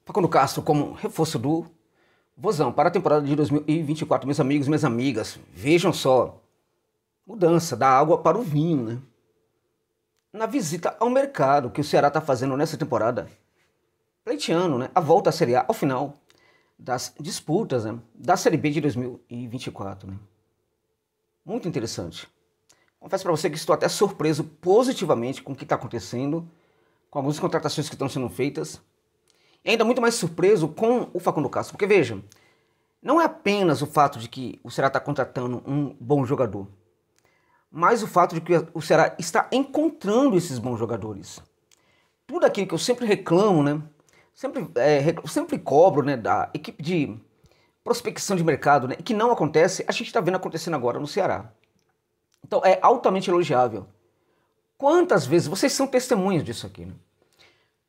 Facundo Castro como reforço do Vozão para a temporada de 2024, meus amigos, minhas amigas. Vejam só, mudança da água para o vinho, né? Na visita ao mercado que o Ceará está fazendo nessa temporada, pleiteando, né, a volta à Série A ao final das disputas, né, da Série B de 2024, né? Muito interessante. Confesso para você que estou até surpreso positivamente com o que está acontecendo, com algumas contratações que estão sendo feitas. E ainda muito mais surpreso com o Facundo Castro, porque veja, não é apenas o fato de que o Ceará está contratando um bom jogador, mas o fato de que o Ceará está encontrando esses bons jogadores. Tudo aquilo que eu sempre reclamo, né? Sempre cobro, né, da equipe de prospecção de mercado, né, e que não acontece, a gente está vendo acontecendo agora no Ceará. Então é altamente elogiável. Quantas vezes, vocês são testemunhas disso aqui, né?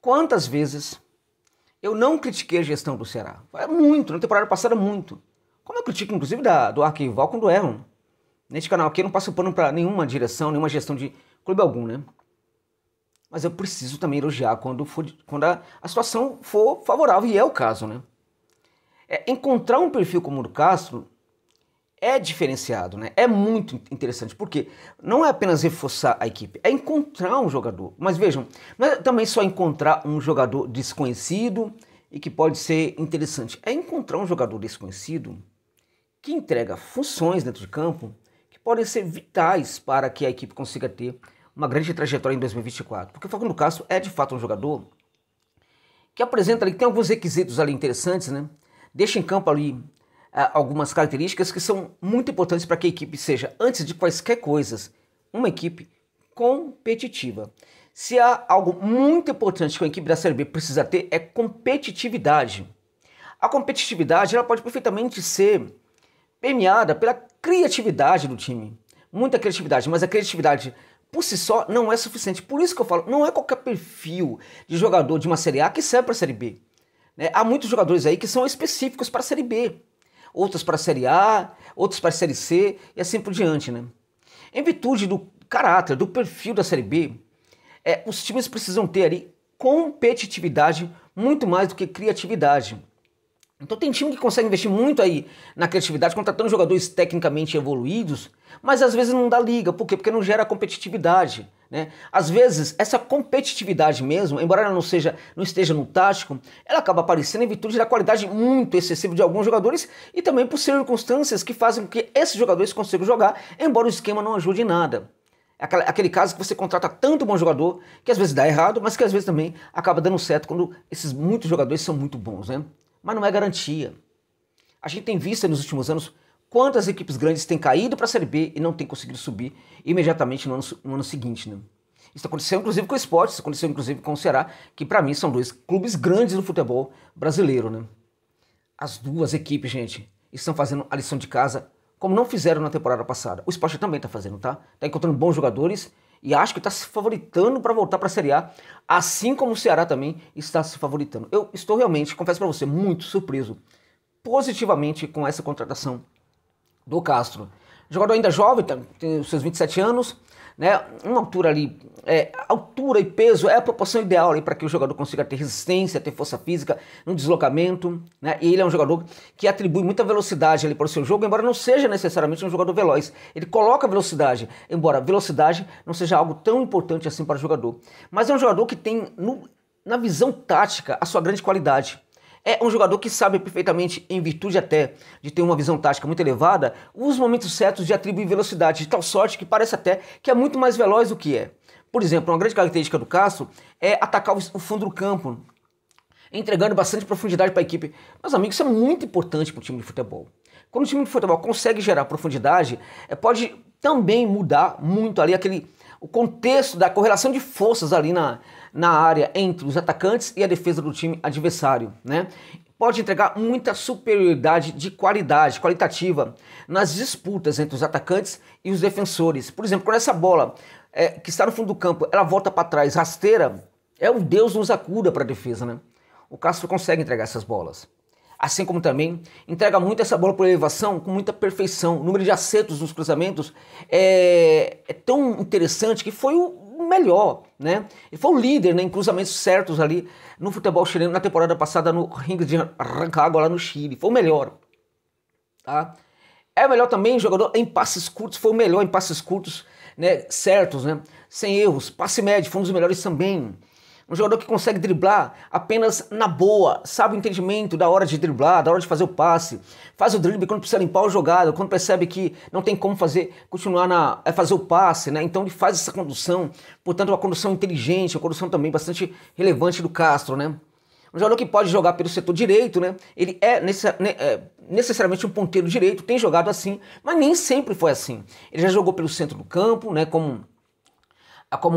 Quantas vezes eu não critiquei a gestão do Ceará? É muito, na temporada passada muito. Como eu critico, inclusive, do Arquival quando erram. Neste canal aqui eu não passo pano para nenhuma direção, nenhuma gestão de clube algum, né? Mas eu preciso também elogiar quando a situação for favorável, e é o caso, né? Encontrar um perfil como o do Castro é diferenciado, né? É muito interessante, porque não é apenas reforçar a equipe, é encontrar um jogador. Mas vejam, não é também só encontrar um jogador desconhecido e que pode ser interessante. É encontrar um jogador desconhecido que entrega funções dentro de campo que podem ser vitais para que a equipe consiga ter uma grande trajetória em 2024. Porque o Facundo Castro é de fato um jogador que apresenta ali, que tem alguns requisitos ali interessantes, né? Deixa em campo ali algumas características que são muito importantes para que a equipe seja, antes de quaisquer coisas, uma equipe competitiva. Se há algo muito importante que a equipe da Série B precisa ter, é competitividade. A competitividade ela pode perfeitamente ser premiada pela criatividade do time. Muita criatividade, mas a criatividade por si só não é suficiente. Por isso que eu falo, não é qualquer perfil de jogador de uma Série A que serve para a Série B. Né? Há muitos jogadores aí que são específicos para a Série B. Outros para a Série A, outros para a Série C e assim por diante, né? Em virtude do caráter, do perfil da Série B, os times precisam ter ali competitividade muito mais do que criatividade. Então tem time que consegue investir muito aí na criatividade, contratando jogadores tecnicamente evoluídos, mas às vezes não dá liga. Por quê? Porque não gera competitividade, né? Às vezes essa competitividade mesmo, embora ela não esteja no tático, ela acaba aparecendo em virtude da qualidade muito excessiva de alguns jogadores e também por circunstâncias que fazem com que esses jogadores consigam jogar, embora o esquema não ajude em nada. Aquele caso que você contrata tanto bom jogador que às vezes dá errado, mas que às vezes também acaba dando certo quando esses muitos jogadores são muito bons, né? Mas não é garantia. A gente tem visto nos últimos anos quantas equipes grandes têm caído para a Série B e não têm conseguido subir imediatamente no ano seguinte, né? Isso aconteceu inclusive com o Sport, isso aconteceu inclusive com o Ceará, que para mim são dois clubes grandes do futebol brasileiro, né? As duas equipes, gente, estão fazendo a lição de casa como não fizeram na temporada passada. O Sport também está fazendo, tá? Está encontrando bons jogadores e acho que está se favoritando para voltar para a Série A, assim como o Ceará também está se favoritando. Eu estou realmente, confesso para você, muito surpreso positivamente com essa contratação do Castro. Jogador ainda jovem, tem os seus 27 anos, né? Uma altura ali, altura e peso é a proporção ideal para que o jogador consiga ter resistência, ter força física no deslocamento, né? E ele é um jogador que atribui muita velocidade ali para o seu jogo, embora não seja necessariamente um jogador veloz. Ele coloca velocidade, embora velocidade não seja algo tão importante assim para o jogador. Mas é um jogador que tem na visão tática a sua grande qualidade. É um jogador que sabe perfeitamente, em virtude até de ter uma visão tática muito elevada, os momentos certos de atribuir velocidade, de tal sorte que parece até que é muito mais veloz do que é. Por exemplo, uma grande característica do Castro é atacar o fundo do campo, entregando bastante profundidade para a equipe. Meus amigos, isso é muito importante para o time de futebol. Quando o time de futebol consegue gerar profundidade, pode também mudar muito ali o contexto da correlação de forças ali na área entre os atacantes e a defesa do time adversário, né? Pode entregar muita superioridade de qualitativa nas disputas entre os atacantes e os defensores. Por exemplo, quando essa bola que está no fundo do campo, ela volta para trás rasteira, o Deus nos acuda para a defesa, né? O Castro consegue entregar essas bolas. Assim como também entrega muito essa bola por elevação com muita perfeição. O número de acertos nos cruzamentos é tão interessante que foi o melhor, né? Ele foi o líder, né, em cruzamentos certos ali no futebol chileno na temporada passada no Ring de Rancagua lá no Chile. Foi o melhor, tá? É o melhor também jogador em passes curtos, foi o melhor em passes curtos, né, certos, né, sem erros. Passe médio, foi um dos melhores também. Um jogador que consegue driblar apenas na boa, sabe o entendimento da hora de driblar, da hora de fazer o passe, faz o drible quando precisa limpar o jogado, quando percebe que não tem como continuar a fazer o passe, né? Então ele faz essa condução, portanto uma condução inteligente, uma condução também bastante relevante do Castro, né? Um jogador que pode jogar pelo setor direito, né? Ele é necessariamente um ponteiro direito, tem jogado assim, mas nem sempre foi assim. Ele já jogou pelo centro do campo, né? Como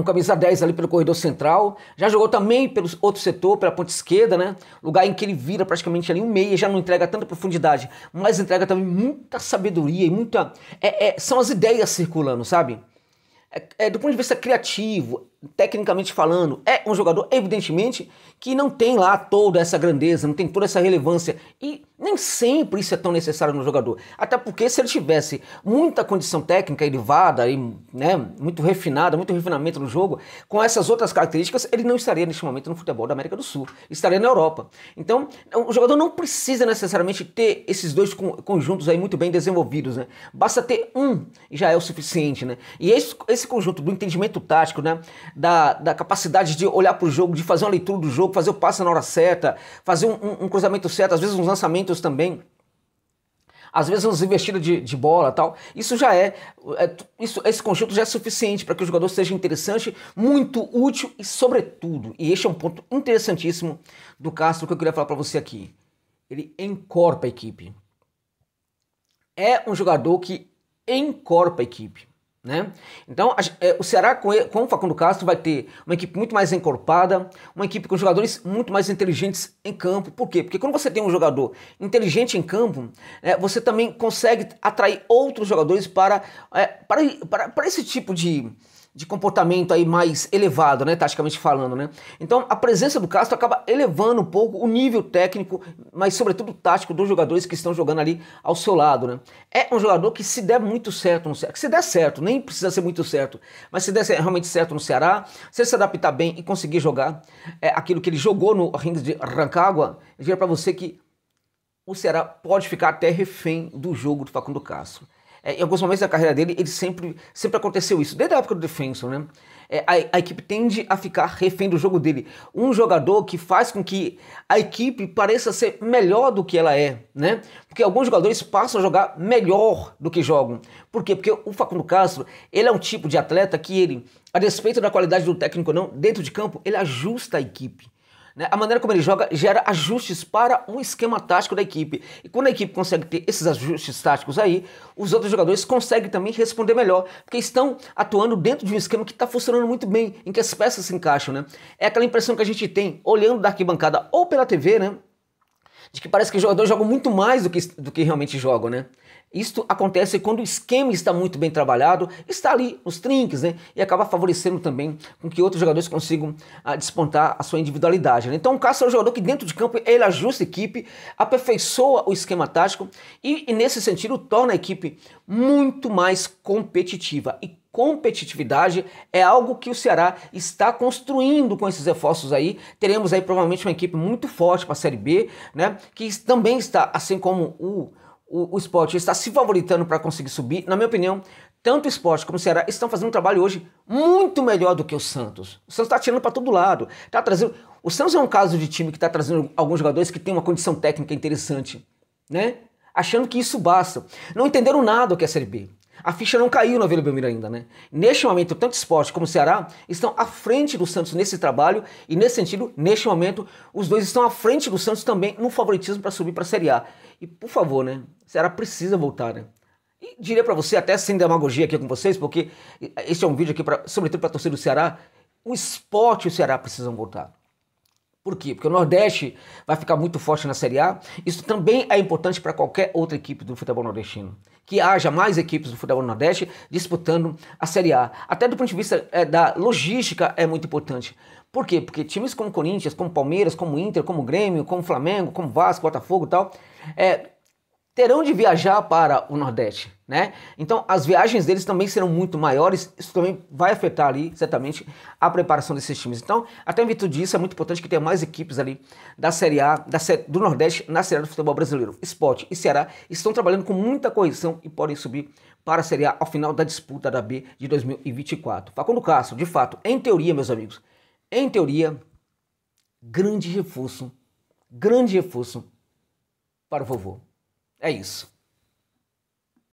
um camisa 10 ali pelo corredor central, já jogou também pelo outro setor, pela ponta esquerda, né? Lugar em que ele vira praticamente ali um meia, já não entrega tanta profundidade, mas entrega também muita sabedoria e muita... são as ideias circulando, sabe? Do ponto de vista criativo, tecnicamente falando, é um jogador, evidentemente, que não tem lá toda essa grandeza, não tem toda essa relevância, e nem sempre isso é tão necessário no jogador. Até porque se ele tivesse muita condição técnica elevada, e, né, muito refinada, muito refinamento no jogo, com essas outras características, ele não estaria neste momento no futebol da América do Sul, estaria na Europa. Então, o jogador não precisa necessariamente ter esses dois conjuntos aí muito bem desenvolvidos, né? Basta ter um e já é o suficiente, né? E esse conjunto do entendimento tático, né, da capacidade de olhar para o jogo, de fazer uma leitura do jogo, fazer o passe na hora certa, fazer um cruzamento certo, às vezes uns lançamentos também, às vezes umas investidas de bola e tal, isso já esse conjunto já é suficiente para que o jogador seja interessante, muito útil e sobretudo, e este é um ponto interessantíssimo do Castro que eu queria falar para você aqui, ele encorpa a equipe. É um jogador que encorpa a equipe, né? Então o Ceará com o Facundo Castro vai ter uma equipe muito mais encorpada, uma equipe com jogadores muito mais inteligentes em campo. Por quê? Porque quando você tem um jogador inteligente em campo, você também consegue atrair outros jogadores para esse tipo de comportamento aí mais elevado, né, taticamente falando, né? Então a presença do Castro acaba elevando um pouco o nível técnico, mas sobretudo tático dos jogadores que estão jogando ali ao seu lado, né? É um jogador que se der muito certo no Ceará, se der certo, nem precisa ser muito certo, mas se der realmente certo no Ceará, se ele se adaptar bem e conseguir jogar aquilo que ele jogou no Ring de Rancagua, eu diria para você que o Ceará pode ficar até refém do jogo do Facundo Castro. Em alguns momentos da carreira dele, ele sempre aconteceu isso, desde a época do Defensor, né? A equipe tende a ficar refém do jogo dele. Um jogador que faz com que a equipe pareça ser melhor do que ela é, né? Porque alguns jogadores passam a jogar melhor do que jogam. Por quê? Porque o Facundo Castro, ele é um tipo de atleta que ele, a despeito da qualidade do técnico ou não, dentro de campo, ele ajusta a equipe. A maneira como ele joga gera ajustes para o esquema tático da equipe. E quando a equipe consegue ter esses ajustes táticos aí, os outros jogadores conseguem também responder melhor, porque estão atuando dentro de um esquema que está funcionando muito bem, em que as peças se encaixam, né? É aquela impressão que a gente tem, olhando da arquibancada ou pela TV, né? De que parece que os jogadores jogam muito mais do que realmente jogam, né? Isto acontece quando o esquema está muito bem trabalhado, está ali nos trinques, né? E acaba favorecendo também com que outros jogadores consigam despontar a sua individualidade, né? Então o Castro é um jogador que dentro de campo ele ajusta a equipe, aperfeiçoa o esquema tático e nesse sentido torna a equipe muito mais competitiva. E competitividade é algo que o Ceará está construindo com esses reforços aí. Teremos aí provavelmente uma equipe muito forte para a Série B, né? Que também está, assim como o Sport está se favoritando para conseguir subir. Na minha opinião, tanto o Sport como o Ceará estão fazendo um trabalho hoje muito melhor do que o Santos. O Santos está tirando para todo lado. Tá trazendo... O Santos é um caso de time que está trazendo alguns jogadores que têm uma condição técnica interessante, né? Achando que isso basta. Não entenderam nada do que é a Série B. A ficha não caiu na Vila Belmiro ainda, né? Neste momento, tanto o Sport como o Ceará estão à frente do Santos nesse trabalho e, nesse sentido, neste momento, os dois estão à frente do Santos também no favoritismo para subir para a Série A. E, por favor, né? O Ceará precisa voltar, né? E diria para você, até sem demagogia aqui com vocês, porque este é um vídeo aqui, sobretudo para a torcida do Ceará, o Sport e o Ceará precisam voltar. Por quê? Porque o Nordeste vai ficar muito forte na Série A. Isso também é importante para qualquer outra equipe do futebol nordestino. Que haja mais equipes do futebol nordeste disputando a Série A. Até do ponto de vista da logística é muito importante. Por quê? Porque times como Corinthians, como Palmeiras, como Inter, como Grêmio, como Flamengo, como Vasco, Botafogo e tal, terão de viajar para o Nordeste, né? Então as viagens deles também serão muito maiores, isso também vai afetar ali, certamente, a preparação desses times. Então, até em virtude disso, é muito importante que tenha mais equipes ali da Série A, do Nordeste, na Série A do futebol brasileiro. Sport e Ceará estão trabalhando com muita correção e podem subir para a Série A ao final da disputa da B de 2024. Facundo Castro, de fato, em teoria, meus amigos, em teoria, grande reforço para o vovô. É isso.